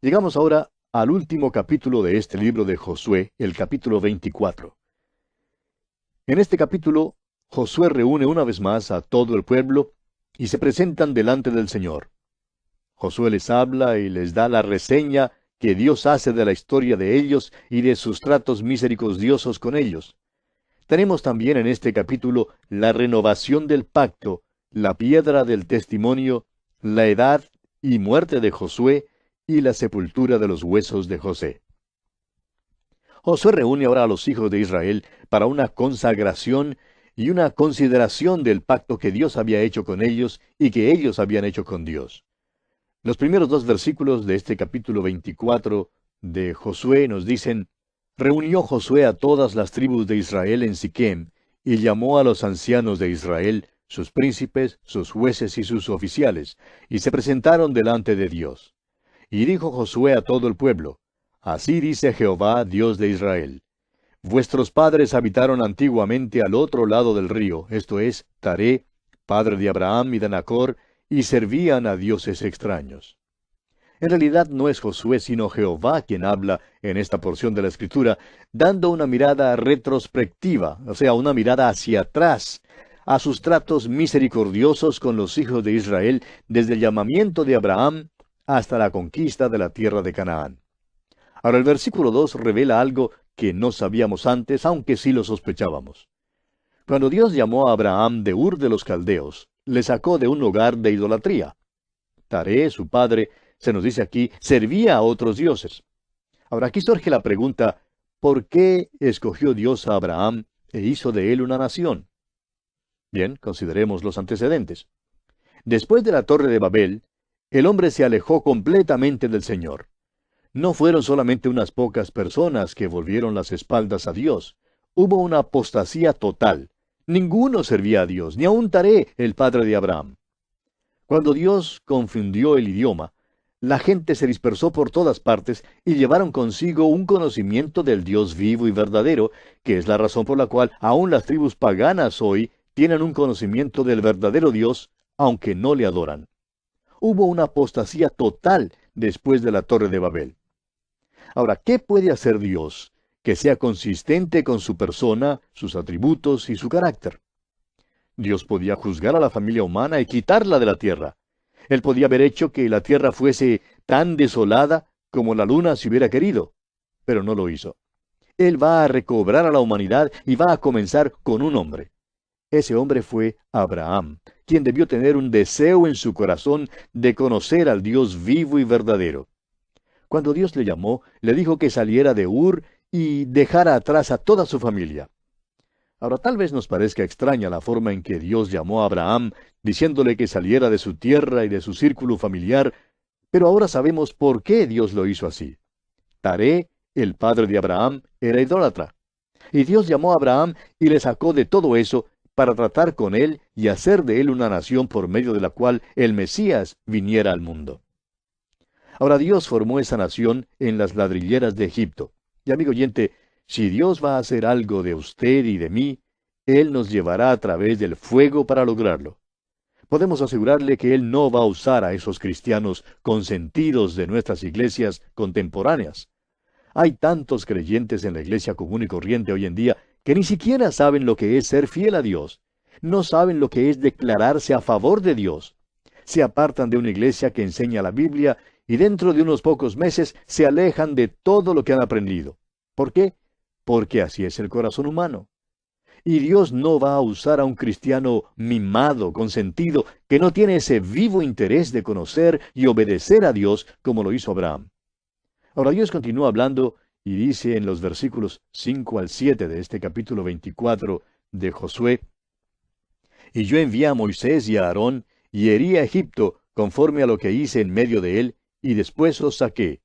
Llegamos ahora al último capítulo de este libro de Josué, el capítulo 24. En este capítulo, Josué reúne una vez más a todo el pueblo y se presentan delante del Señor. Josué les habla y les da la reseña que Dios hace de la historia de ellos y de sus tratos misericordiosos con ellos. Tenemos también en este capítulo la renovación del pacto, la piedra del testimonio, la edad y muerte de Josué y la sepultura de los huesos de José. Josué reúne ahora a los hijos de Israel para una consagración y una consideración del pacto que Dios había hecho con ellos y que ellos habían hecho con Dios. Los primeros dos versículos de este capítulo 24 de Josué nos dicen: Reunió Josué a todas las tribus de Israel en Siquem, y llamó a los ancianos de Israel, sus príncipes, sus jueces y sus oficiales, y se presentaron delante de Dios. Y dijo Josué a todo el pueblo: Así dice Jehová, Dios de Israel: Vuestros padres habitaron antiguamente al otro lado del río, esto es, Taré, padre de Abraham y de Nachor, y servían a dioses extraños. En realidad no es Josué sino Jehová quien habla en esta porción de la Escritura, dando una mirada retrospectiva, o sea, una mirada hacia atrás, a sus tratos misericordiosos con los hijos de Israel desde el llamamiento de Abraham hasta la conquista de la tierra de Canaán. Ahora el versículo 2 revela algo que no sabíamos antes, aunque sí lo sospechábamos. Cuando Dios llamó a Abraham de Ur de los Caldeos, le sacó de un hogar de idolatría. Taré, su padre, se nos dice aquí, servía a otros dioses. Ahora aquí surge la pregunta: ¿por qué escogió Dios a Abraham e hizo de él una nación? Bien, consideremos los antecedentes. Después de la Torre de Babel, el hombre se alejó completamente del Señor. No fueron solamente unas pocas personas que volvieron las espaldas a Dios. Hubo una apostasía total. Ninguno servía a Dios, ni aun Taré, el padre de Abraham. Cuando Dios confundió el idioma, la gente se dispersó por todas partes y llevaron consigo un conocimiento del Dios vivo y verdadero, que es la razón por la cual aún las tribus paganas hoy tienen un conocimiento del verdadero Dios, aunque no le adoran. Hubo una apostasía total después de la Torre de Babel. Ahora, ¿qué puede hacer Dios que sea consistente con su persona, sus atributos y su carácter? Dios podía juzgar a la familia humana y quitarla de la tierra. Él podía haber hecho que la tierra fuese tan desolada como la luna si hubiera querido, pero no lo hizo. Él va a recobrar a la humanidad y va a comenzar con un hombre. Ese hombre fue Abraham, quien debió tener un deseo en su corazón de conocer al Dios vivo y verdadero. Cuando Dios le llamó, le dijo que saliera de Ur y dejara atrás a toda su familia. Ahora tal vez nos parezca extraña la forma en que Dios llamó a Abraham, diciéndole que saliera de su tierra y de su círculo familiar, pero ahora sabemos por qué Dios lo hizo así. Taré, el padre de Abraham, era idólatra. Y Dios llamó a Abraham y le sacó de todo eso para tratar con él y hacer de él una nación por medio de la cual el Mesías viniera al mundo. Ahora Dios formó esa nación en las ladrilleras de Egipto. Y amigo oyente, si Dios va a hacer algo de usted y de mí, Él nos llevará a través del fuego para lograrlo. Podemos asegurarle que Él no va a usar a esos cristianos consentidos de nuestras iglesias contemporáneas. Hay tantos creyentes en la iglesia común y corriente hoy en día que ni siquiera saben lo que es ser fiel a Dios. No saben lo que es declararse a favor de Dios. Se apartan de una iglesia que enseña la Biblia y dentro de unos pocos meses se alejan de todo lo que han aprendido. ¿Por qué? Porque así es el corazón humano. Y Dios no va a usar a un cristiano mimado, consentido, que no tiene ese vivo interés de conocer y obedecer a Dios como lo hizo Abraham. Ahora Dios continúa hablando y dice en los versículos 5 al 7 de este capítulo 24 de Josué: Y yo envié a Moisés y a Aarón, y herí a Egipto, conforme a lo que hice en medio de él, y después os saqué.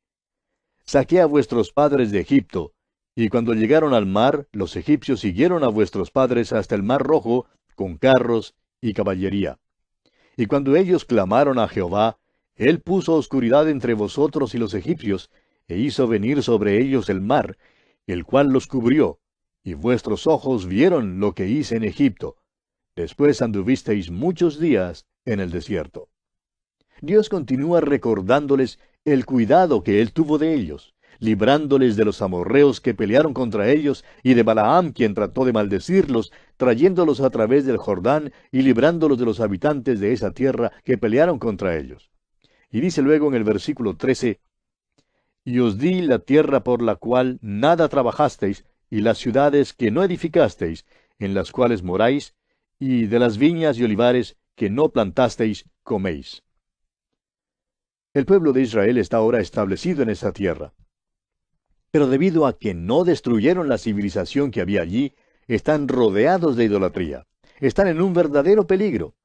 Saqué a vuestros padres de Egipto, y cuando llegaron al mar, los egipcios siguieron a vuestros padres hasta el mar Rojo, con carros y caballería. Y cuando ellos clamaron a Jehová, él puso oscuridad entre vosotros y los egipcios, e hizo venir sobre ellos el mar, el cual los cubrió, y vuestros ojos vieron lo que hice en Egipto. Después anduvisteis muchos días en el desierto. Dios continúa recordándoles el cuidado que él tuvo de ellos, librándoles de los amorreos que pelearon contra ellos, y de Balaam, quien trató de maldecirlos, trayéndolos a través del Jordán y librándolos de los habitantes de esa tierra que pelearon contra ellos. Y dice luego en el versículo 13, y os di la tierra por la cual nada trabajasteis, y las ciudades que no edificasteis, en las cuales moráis, y de las viñas y olivares que no plantasteis, coméis. El pueblo de Israel está ahora establecido en esa tierra. Pero debido a que no destruyeron la civilización que había allí, están rodeados de idolatría. Están en un verdadero peligro.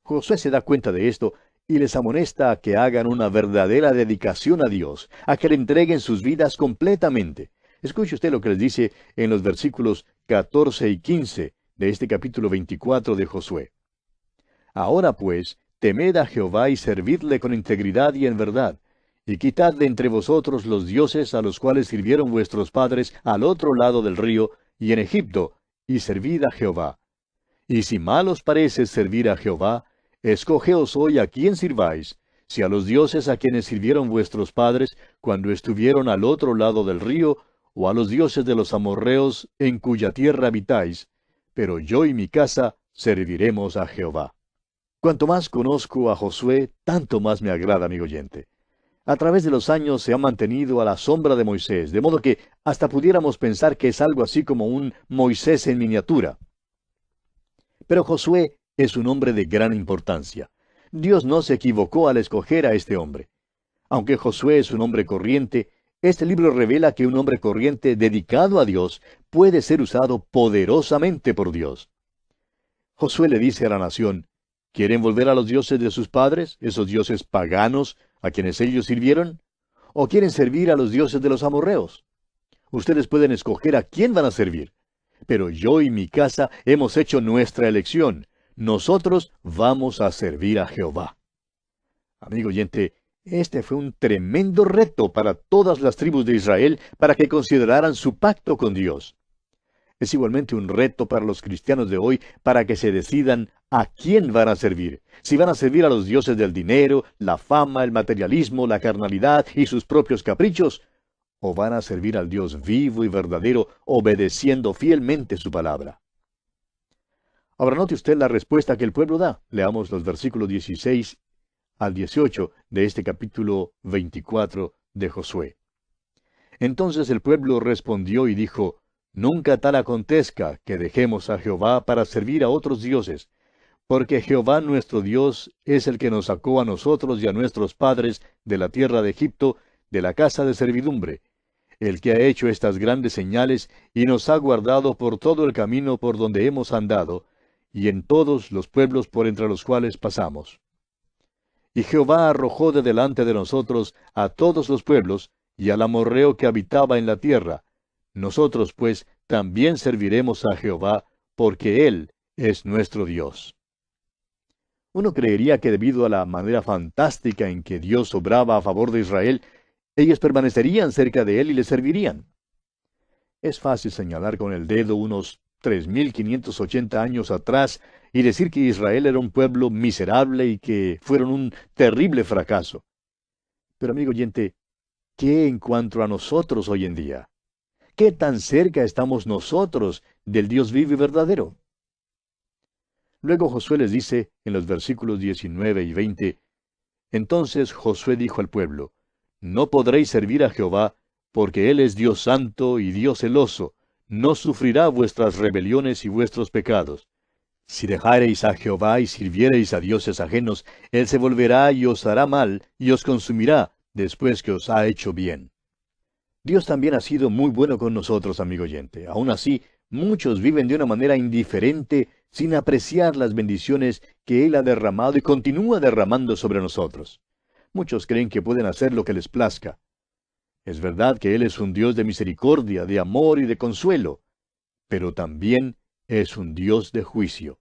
Josué se da cuenta de esto y les amonesta a que hagan una verdadera dedicación a Dios, a que le entreguen sus vidas completamente. Escuche usted lo que les dice en los versículos 14 y 15 de este capítulo 24 de Josué. Ahora pues, temed a Jehová y servidle con integridad y en verdad, y quitad de entre vosotros los dioses a los cuales sirvieron vuestros padres al otro lado del río y en Egipto, y servid a Jehová. Y si mal os parece servir a Jehová, escogeos hoy a quién sirváis, si a los dioses a quienes sirvieron vuestros padres cuando estuvieron al otro lado del río, o a los dioses de los amorreos en cuya tierra habitáis, pero yo y mi casa serviremos a Jehová. Cuanto más conozco a Josué, tanto más me agrada, amigo oyente. A través de los años se ha mantenido a la sombra de Moisés, de modo que hasta pudiéramos pensar que es algo así como un Moisés en miniatura. Pero Josué es un hombre de gran importancia. Dios no se equivocó al escoger a este hombre. Aunque Josué es un hombre corriente, este libro revela que un hombre corriente dedicado a Dios puede ser usado poderosamente por Dios. Josué le dice a la nación, ¿quieren volver a los dioses de sus padres, esos dioses paganos a quienes ellos sirvieron? ¿O quieren servir a los dioses de los amorreos? Ustedes pueden escoger a quién van a servir. Pero yo y mi casa hemos hecho nuestra elección. Nosotros vamos a servir a Jehová. Amigo oyente, este fue un tremendo reto para todas las tribus de Israel para que consideraran su pacto con Dios. Es igualmente un reto para los cristianos de hoy para que se decidan a quién van a servir. Si van a servir a los dioses del dinero, la fama, el materialismo, la carnalidad y sus propios caprichos, o van a servir al Dios vivo y verdadero, obedeciendo fielmente su palabra. Ahora note usted la respuesta que el pueblo da. Leamos los versículos 16 al 18 de este capítulo 24 de Josué. Entonces el pueblo respondió y dijo, nunca tal acontezca que dejemos a Jehová para servir a otros dioses, porque Jehová nuestro Dios es el que nos sacó a nosotros y a nuestros padres de la tierra de Egipto, de la casa de servidumbre, el que ha hecho estas grandes señales y nos ha guardado por todo el camino por donde hemos andado, y en todos los pueblos por entre los cuales pasamos. Y Jehová arrojó de delante de nosotros a todos los pueblos, y al amorreo que habitaba en la tierra. Nosotros, pues, también serviremos a Jehová, porque Él es nuestro Dios. Uno creería que debido a la manera fantástica en que Dios obraba a favor de Israel, ellos permanecerían cerca de Él y le servirían. Es fácil señalar con el dedo unos 3.580 años atrás y decir que Israel era un pueblo miserable y que fueron un terrible fracaso. Pero amigo oyente, ¿qué en cuanto a nosotros hoy en día? ¿Qué tan cerca estamos nosotros del Dios vivo y verdadero? Luego Josué les dice, en los versículos 19 y 20, entonces Josué dijo al pueblo, no podréis servir a Jehová, porque Él es Dios santo y Dios celoso, no sufrirá vuestras rebeliones y vuestros pecados. Si dejareis a Jehová y sirviereis a dioses ajenos, Él se volverá y os hará mal, y os consumirá, después que os ha hecho bien. Dios también ha sido muy bueno con nosotros, amigo oyente. Aún así, muchos viven de una manera indiferente, sin apreciar las bendiciones que Él ha derramado y continúa derramando sobre nosotros. Muchos creen que pueden hacer lo que les plazca. Es verdad que Él es un Dios de misericordia, de amor y de consuelo, pero también es un Dios de juicio.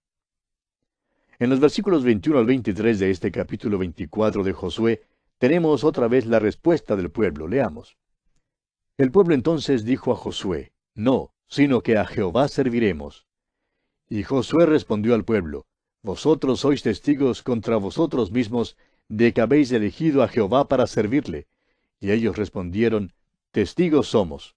En los versículos 21 al 23 de este capítulo 24 de Josué, tenemos otra vez la respuesta del pueblo. Leamos. El pueblo entonces dijo a Josué, no, sino que a Jehová serviremos. Y Josué respondió al pueblo, vosotros sois testigos contra vosotros mismos de que habéis elegido a Jehová para servirle, Y ellos respondieron, testigos somos.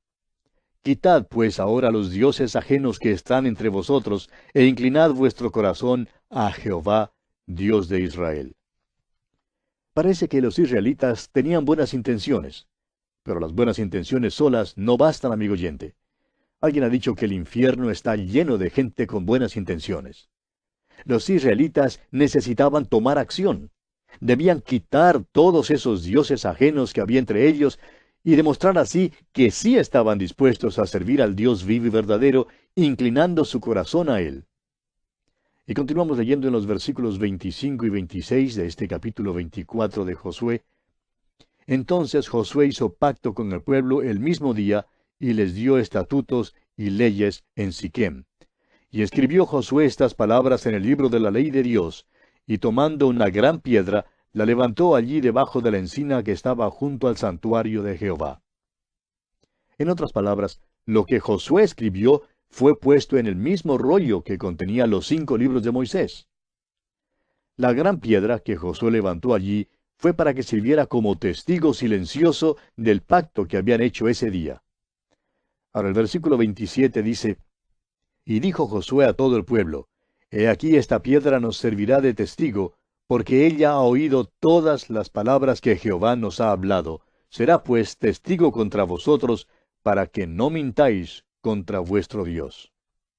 Quitad pues ahora los dioses ajenos que están entre vosotros, e inclinad vuestro corazón a Jehová, Dios de Israel. Parece que los israelitas tenían buenas intenciones, pero las buenas intenciones solas no bastan, amigo oyente. Alguien ha dicho que el infierno está lleno de gente con buenas intenciones. Los israelitas necesitaban tomar acción. Debían quitar todos esos dioses ajenos que había entre ellos y demostrar así que sí estaban dispuestos a servir al Dios vivo y verdadero, inclinando su corazón a Él. Y continuamos leyendo en los versículos 25 y 26 de este capítulo 24 de Josué. Entonces Josué hizo pacto con el pueblo el mismo día y les dio estatutos y leyes en Siquem. Y escribió Josué estas palabras en el libro de la ley de Dios, y tomando una gran piedra, la levantó allí debajo de la encina que estaba junto al santuario de Jehová. En otras palabras, lo que Josué escribió fue puesto en el mismo rollo que contenía los 5 libros de Moisés. La gran piedra que Josué levantó allí fue para que sirviera como testigo silencioso del pacto que habían hecho ese día. Ahora el versículo 27 dice, y dijo Josué a todo el pueblo, he aquí esta piedra nos servirá de testigo, porque ella ha oído todas las palabras que Jehová nos ha hablado. Será pues testigo contra vosotros, para que no mintáis contra vuestro Dios.